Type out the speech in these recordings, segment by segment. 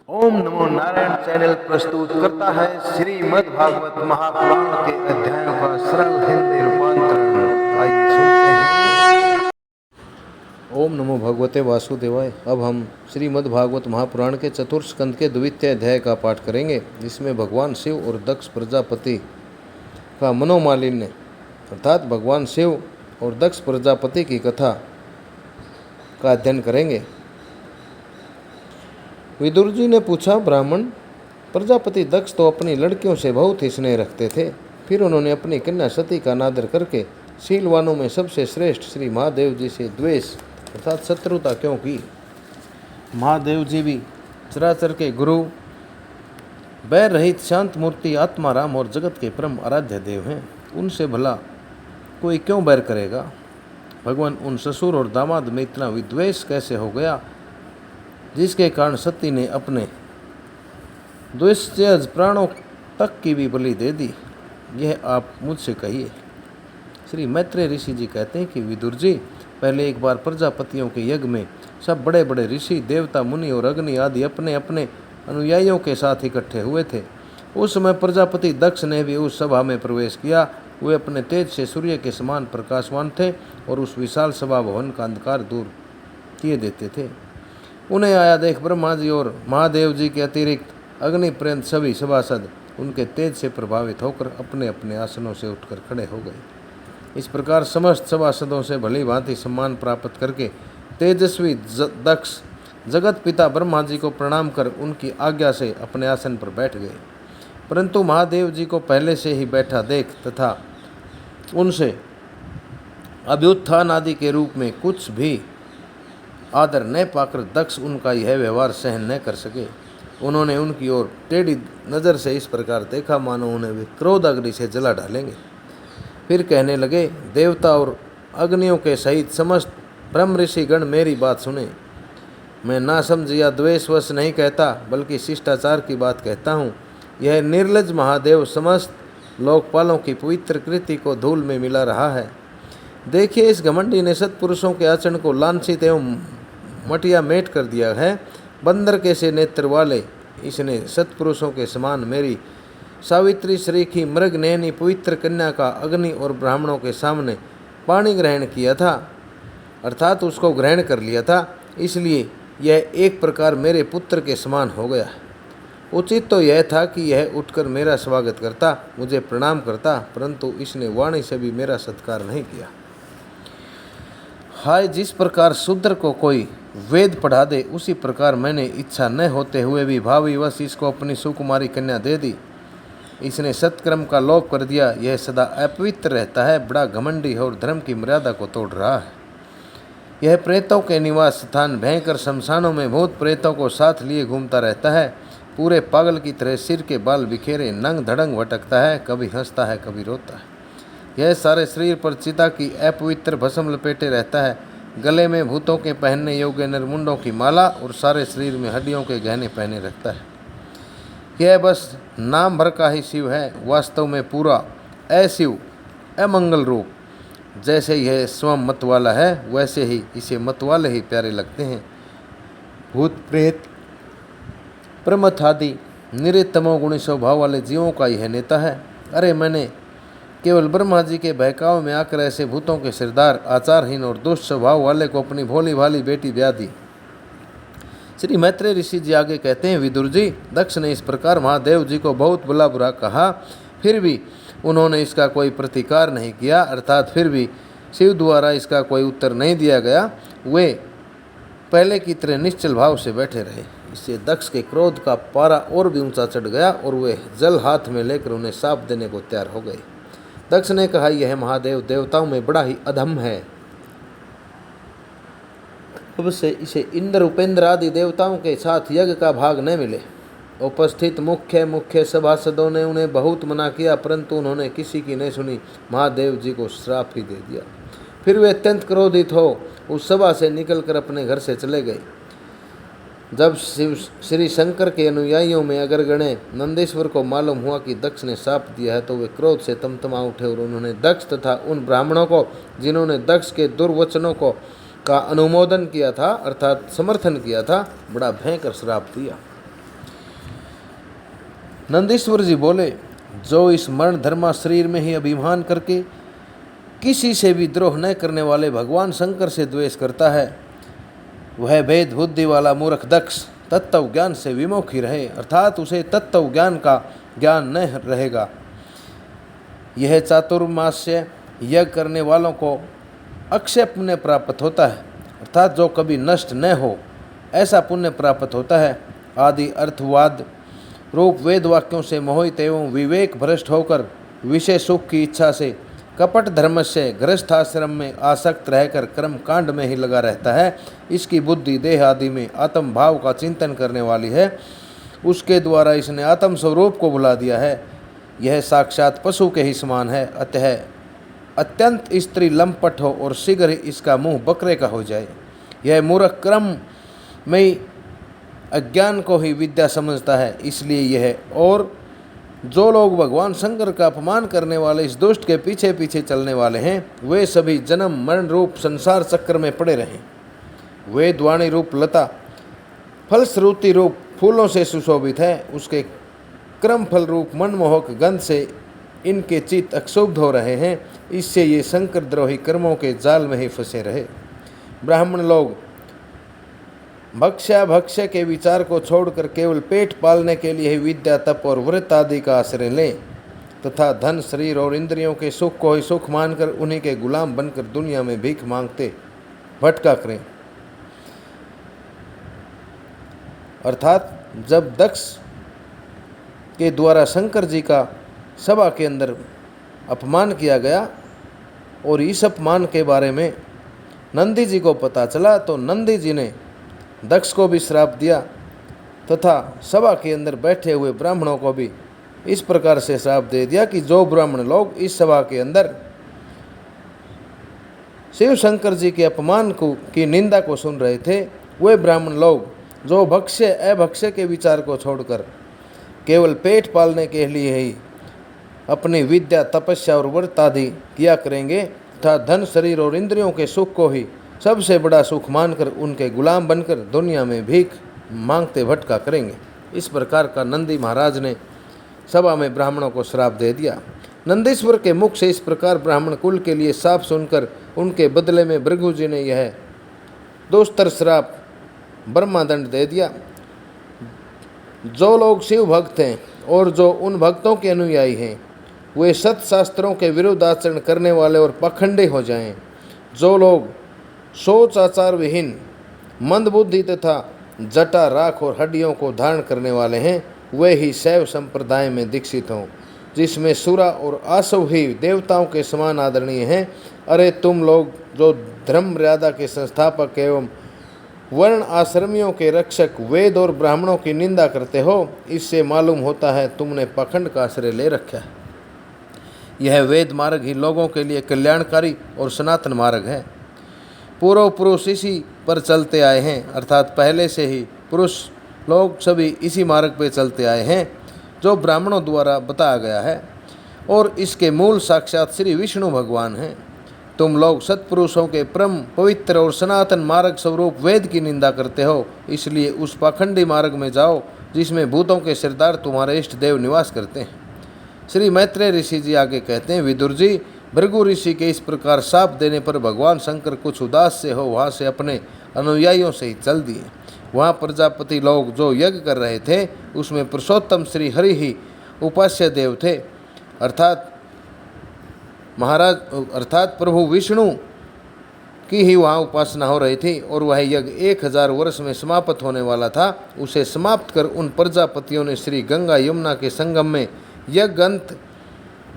ओम नमो Narayan channel प्रस्तुत करता है श्रीमद् भागवत महापुराण के अध्यायों का सरल हिंदी रूपांतरण। आइए सुनते हैं। ओम नमो भगवते वासुदेवाय। अब हम श्रीमद् भागवत महापुराण के चतुर्थ स्कंद के द्वितीय अध्याय का पाठ करेंगे, जिसमें भगवान शिव और दक्ष प्रजापति का मनोमालिन्य अर्थात भगवान शिव और दक्ष प्रजापति की कथा का अध्ययन करेंगे। विदुर जी ने पूछा, ब्राह्मण, प्रजापति दक्ष तो अपनी लड़कियों से बहुत ही स्नेह रखते थे, फिर उन्होंने अपनी कन्या सती का अनादर करके शीलवानों में सबसे श्रेष्ठ श्री महादेव जी से द्वेष अर्थात शत्रुता क्यों की? महादेव जी भी चराचर के गुरु, बैर रहित शांत मूर्ति, आत्मा राम और जगत के परम आराध्य देव हैं। उनसे भला कोई क्यों बैर करेगा? भगवान, उन ससुर और दामाद में इतना विद्वेष कैसे हो गया, जिसके कारण सती ने अपने द्वेषज प्राणों तक की भी बलि दे दी? यह आप मुझसे कहिए। श्री मैत्रेय ऋषि जी कहते हैं कि विदुर जी, पहले एक बार प्रजापतियों के यज्ञ में सब बड़े बड़े ऋषि, देवता, मुनि और अग्नि आदि अपने अपने अनुयायियों के साथ इकट्ठे हुए थे। उस समय प्रजापति दक्ष ने भी उस सभा में प्रवेश किया। वे अपने तेज से सूर्य के समान प्रकाशवान थे और उस विशाल सभा भवन का अंधकार दूर किए देते थे। उन्हें आया देख ब्रह्मा जी और महादेव जी के अतिरिक्त अग्नि पर्यंत सभी सभासद उनके तेज से प्रभावित होकर अपने अपने आसनों से उठकर खड़े हो गए। इस प्रकार समस्त सभासदों से भली भांति सम्मान प्राप्त करके तेजस्वी दक्ष जगत पिता ब्रह्मा जी को प्रणाम कर उनकी आज्ञा से अपने आसन पर बैठ गए। परंतु महादेव जी को पहले से ही बैठा देख तथा उनसे अभ्युत्थान आदि के रूप में कुछ भी आदर न पाकर दक्ष उनका यह व्यवहार सहन न कर सके। उन्होंने उनकी ओर टेढ़ी नज़र से इस प्रकार देखा मानो उन्हें वे क्रोध अग्नि से जला डालेंगे। फिर कहने लगे, देवता और अग्नियों के सहित समस्त ब्रह्म ऋषि गण मेरी बात सुने। मैं ना समझ या द्वेषवश नहीं कहता, बल्कि शिष्टाचार की बात कहता हूँ। यह निर्लज महादेव समस्त लोकपालों की पवित्र कृति को धूल में मिला रहा है। देखिए, इस घमंडी ने सत्पुरुषों के आचरण को लांछित एवं मटिया मेट कर दिया है। बंदर के से नेत्र वाले इसने सत्पुरुषों के समान मेरी सावित्री श्री की मृग नैनी पवित्र कन्या का अग्नि और ब्राह्मणों के सामने पाणी ग्रहण किया था, अर्थात उसको ग्रहण कर लिया था। इसलिए यह एक प्रकार मेरे पुत्र के समान हो गया। उचित तो यह था कि यह उठकर मेरा स्वागत करता, मुझे प्रणाम करता, परंतु इसने वाणी से भी मेरा सत्कार नहीं किया। हाय, जिस प्रकार शूद्र को कोई वेद पढ़ा दे, उसी प्रकार मैंने इच्छा न होते हुए भी भावीवश इसको अपनी सुकुमारी कन्या दे दी। इसने सत्कर्म का लोप कर दिया। यह सदा अपवित्र रहता है, बड़ा घमंडी है और धर्म की मर्यादा को तोड़ रहा है। यह प्रेतों के निवास स्थान भयंकर शमशानों में भूत प्रेतों को साथ लिए घूमता रहता है। पूरे पागल की तरह सिर के बाल बिखेरे नंग धड़ंग भटकता है, कभी हंसता है कभी रोता है। यह सारे शरीर पर चिता की अपवित्र भस्म लपेटे रहता है। गले में भूतों के पहनने योग्य निर्मुंडों की माला और सारे शरीर में हड्डियों के गहने पहने रखता है। यह बस नाम भर का ही शिव है, वास्तव में पूरा अशिव अमंगल रूप। जैसे यह स्वयं मत वाला है, वैसे ही इसे मत वाले ही प्यारे लगते हैं। भूत प्रेत प्रमथ आदि निरे तमोगुणी स्वभाव वाले जीवों का यह नेता है। अरे, मैंने केवल ब्रह्मा जी के बहकावे में आकर ऐसे भूतों के सिरदार, आचारहीन और दुष्ट स्वभाव वाले को अपनी भोली भाली बेटी ब्याह दी। श्री मैत्रेय ऋषि जी आगे कहते हैं, विदुर जी, दक्ष ने इस प्रकार महादेव जी को बहुत भला बुरा कहा, फिर भी उन्होंने इसका कोई प्रतिकार नहीं किया, अर्थात फिर भी शिव द्वारा इसका कोई उत्तर नहीं दिया गया। वे पहले की तरह निश्चल भाव से बैठे रहे। इससे दक्ष के क्रोध का पारा और भी ऊंचा चढ़ गया और वे जल हाथ में लेकर उन्हें शाप देने को तैयार हो गए। दक्ष ने कहा, यह महादेव देवताओं में बड़ा ही अधम है। अब से इसे इंद्र, उपेंद्र आदि देवताओं के साथ यज्ञ का भाग न मिले। उपस्थित मुख्य सभासदों ने उन्हें बहुत मना किया, परंतु उन्होंने किसी की नहीं सुनी। महादेव जी को श्राप ही दे दिया। फिर वे अत्यंत क्रोधित हो उस सभा से निकलकर अपने घर से चले गए। जब श्री शंकर के अनुयायियों में अग्रगण्य नंदीश्वर को मालूम हुआ कि दक्ष ने शाप दिया है, तो वे क्रोध से तमतमा उठे और उन्होंने दक्ष तथा उन ब्राह्मणों को जिन्होंने दक्ष के दुर्वचनों का अनुमोदन किया था, अर्थात समर्थन किया था, बड़ा भयंकर श्राप दिया। नंदीश्वर जी बोले, जो इस मरण धर्मा शरीर में ही अभिमान करके किसी से भी द्रोह न करने वाले भगवान शंकर से द्वेष करता है, वह भेद बुद्धि वाला मूर्ख दक्ष तत्व ज्ञान से विमुख ही रहे, अर्थात उसे तत्व ज्ञान का ज्ञान न रहेगा। यह चातुर्मास्य यज्ञ करने वालों को अक्षय पुण्य प्राप्त होता है, अर्थात जो कभी नष्ट न हो ऐसा पुण्य प्राप्त होता है। आदि अर्थवाद रूप वेद वाक्यों से मोहित एवं विवेक भ्रष्ट होकर विषय सुख की इच्छा से कपट धर्म से गृहस्थाश्रम में आसक्त रहकर कर्म कांड में ही लगा रहता है। इसकी बुद्धि देह आदि में आत्म भाव का चिंतन करने वाली है, उसके द्वारा इसने आत्म स्वरूप को भुला दिया है। यह साक्षात पशु के ही समान है, अतः अत्यंत स्त्री लंपट हो और शीघ्र ही इसका मुंह बकरे का हो जाए। यह मूर्ख क्रम में अज्ञान को ही विद्या समझता है, इसलिए यह और जो लोग भगवान शंकर का अपमान करने वाले इस दुष्ट के पीछे पीछे चलने वाले हैं, वे सभी जन्म मरण रूप संसार चक्र में पड़े रहें। वेद वाणी रूप लता फलश्रुति रूप फूलों से सुशोभित है, उसके क्रम फल रूप मनमोहक गंध से इनके चित्त अक्षुब्ध हो रहे हैं, इससे ये शंकर द्रोही कर्मों के जाल में ही फंसे रहे। ब्राह्मण लोग भक्ष्य के विचार को छोड़कर केवल पेट पालने के लिए ही विद्या तप और व्रत आदि का आश्रय लें तथा धन शरीर और इंद्रियों के सुख को ही सुख मानकर उन्हीं के गुलाम बनकर दुनिया में भीख मांगते भटका करें। अर्थात जब दक्ष के द्वारा शंकर जी का सभा के अंदर अपमान किया गया और इस अपमान के बारे में नंदी जी को पता चला, तो नंदी जी ने दक्ष को भी श्राप दिया तथा सभा के अंदर बैठे हुए ब्राह्मणों को भी इस प्रकार से श्राप दे दिया कि जो ब्राह्मण लोग इस सभा के अंदर शिव शंकर जी के अपमान की निंदा को सुन रहे थे, वे ब्राह्मण लोग जो भक्ष्य अभक्ष्य के विचार को छोड़कर केवल पेट पालने के लिए ही अपनी विद्या तपस्या और व्रत आदि किया करेंगे तथा धन शरीर और इंद्रियों के सुख को ही सबसे बड़ा सुख मानकर उनके गुलाम बनकर दुनिया में भीख मांगते भटका करेंगे। इस प्रकार का नंदी महाराज ने सभा में ब्राह्मणों को श्राप दे दिया। नंदीश्वर के मुख से इस प्रकार ब्राह्मण कुल के लिए शाप सुनकर उनके बदले में भृगु जी ने यह दोस्तर श्राप ब्रह्मादंड दे दिया। जो लोग शिव भक्त हैं और जो उन भक्तों के अनुयायी हैं, वे सत्शास्त्रों के विरुद्ध आचरण करने वाले और पाखंडी हो जाएं। जो लोग सोच आचार विहीन मंदबुद्धि तथा जटा राख और हड्डियों को धारण करने वाले हैं, वे ही शैव संप्रदाय में दीक्षित हों, जिसमें सुरा और आसव ही देवताओं के समान आदरणीय हैं। अरे तुम लोग जो धर्म मर्यादा के संस्थापक एवं वर्ण आश्रमियों के रक्षक वेद और ब्राह्मणों की निंदा करते हो, इससे मालूम होता है तुमने पाखंड का आश्रय ले रखा है। यह वेद मार्ग ही लोगों के लिए कल्याणकारी और सनातन मार्ग है। पूर्व पुरुष इसी पर चलते आए हैं, अर्थात पहले से ही पुरुष लोग सभी इसी मार्ग पे चलते आए हैं जो ब्राह्मणों द्वारा बताया गया है, और इसके मूल साक्षात श्री विष्णु भगवान हैं। तुम लोग सत्पुरुषों के परम पवित्र और सनातन मार्ग स्वरूप वेद की निंदा करते हो, इसलिए उस पाखंडी मार्ग में जाओ जिसमें भूतों के सरदार तुम्हारे इष्ट देव निवास करते हैं। श्री मैत्रेय ऋषि जी आगे कहते हैं, विदुर जी, भृगु ऋषि के इस प्रकार शाप देने पर भगवान शंकर कुछ उदास से हो वहाँ से अपने अनुयायियों से ही चल दिए। वहाँ प्रजापति लोग जो यज्ञ कर रहे थे उसमें पुरुषोत्तम श्री हरि ही उपास्य देव थे, अर्थात प्रभु विष्णु की ही वहाँ उपासना हो रही थी, और वह यज्ञ 1000 वर्ष में समाप्त होने वाला था। उसे समाप्त कर उन प्रजापतियों ने श्री गंगा यमुना के संगम में यज्ञ अंत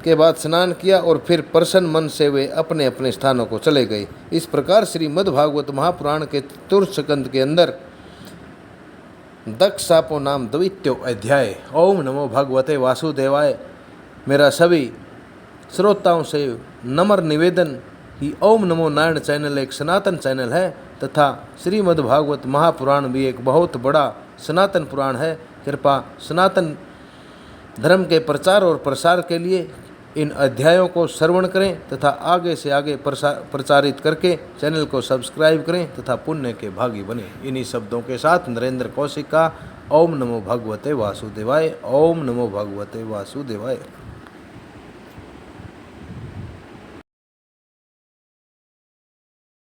के बाद स्नान किया और फिर प्रसन्न मन से वे अपने अपने स्थानों को चले गए। इस प्रकार श्रीमद्भागवत महापुराण के चतुर्थ स्कंद के अंदर दक्ष शापो नाम द्वितीयो अध्याय। ओम नमो भगवते वासुदेवाय। मेरा सभी श्रोताओं से नम्र निवेदन कि ओम नमो नारायण चैनल एक सनातन चैनल है तथा श्रीमद्भागवत महापुराण भी एक बहुत बड़ा सनातन पुराण है। कृपा सनातन धर्म के प्रचार और प्रसार के लिए इन अध्यायों को श्रवण करें तथा आगे से आगे प्रचारित करके चैनल को सब्सक्राइब करें तथा पुण्य के भागी बने। इन्हीं शब्दों के साथ नरेंद्र कौशिक का ओम नमो भगवते वासुदेवाय। ओम नमो भगवते वासुदेवाय।